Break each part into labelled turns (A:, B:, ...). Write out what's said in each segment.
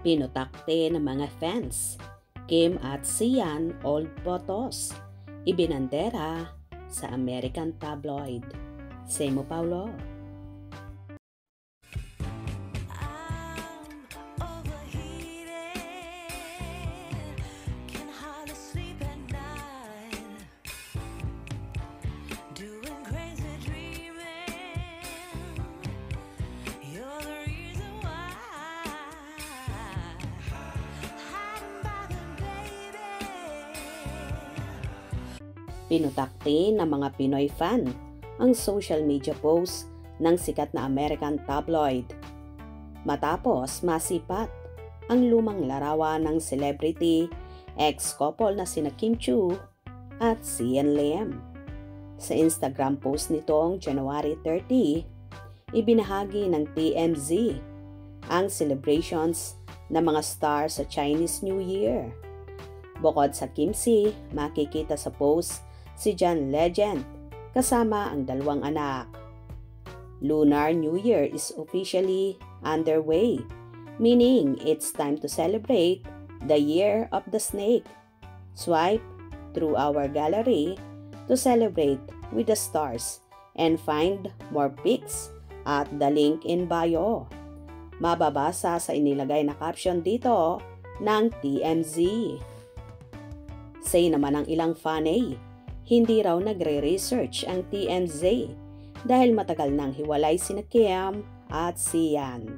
A: Pinutakte ng mga fans, Kim at Sian old photos, ibinandera sa American tabloid. Say mo, Paulo. Pinutakti ng mga Pinoy fan ang social media post ng sikat na American tabloid. Matapos masipat ang lumang larawan ng celebrity ex-couple na sina Kim Chiu at Sian Lim. Sa Instagram post nitong January 30, ibinahagi ng TMZ ang celebrations ng mga stars sa Chinese New Year. Bukod sa Kim Si, makikita sa post si John Legend kasama ang dalawang anak. Lunar New Year is officially underway, meaning it's time to celebrate the Year of the Snake. Swipe through our gallery to celebrate with the stars and find more pics at the link in bio. Mababasa sa inilagay na caption dito ng TMZ. Say naman ang ilang fanay, hindi raw nagre-research ang TMZ dahil matagal nang hiwalay sina Kim at Sian.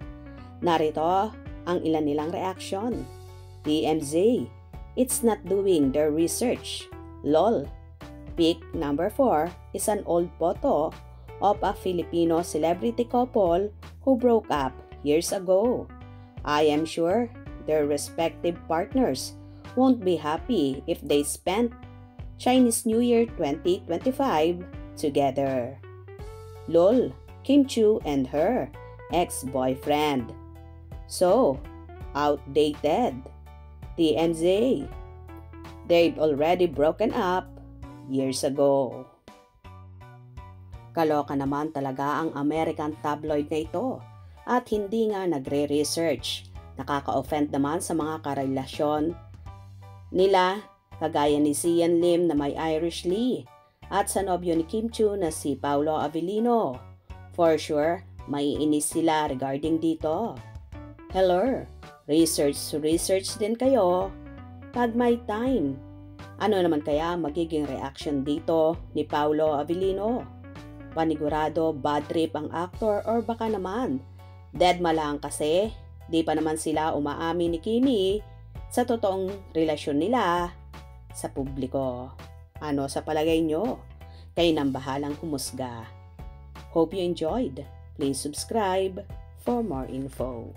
A: Narito ang ilan nilang reaction. TMZ, it's not doing their research. LOL. Pic number 4 is an old photo of a Filipino celebrity couple who broke up years ago. I am sure their respective partners won't be happy if they spent Chinese New Year 2025 together. LOL, Kim Chiu and her ex-boyfriend. So, outdated. TMZ, they've already broken up years ago. Kaloka naman talaga ang American tabloid na ito at hindi nga nagre-research. Nakaka-offend naman sa mga karelasyon nila kagaya ni Sian Lim na may Irish Lee at sa nobyo ni Kim Chiu na si Paolo Avellino. For sure, maiinis sila regarding dito. Hello, research din kayo pag may time. Ano naman kaya magiging reaction dito ni Paolo Avellino? Panigurado bad trip ang actor or baka naman deadma lang kasi di pa naman sila umaamin ni Kimi sa totoong relasyon nila sa publiko. Ano sa palagay nyo? Kayo nang bahalang humusga. Hope you enjoyed. Please subscribe for more info.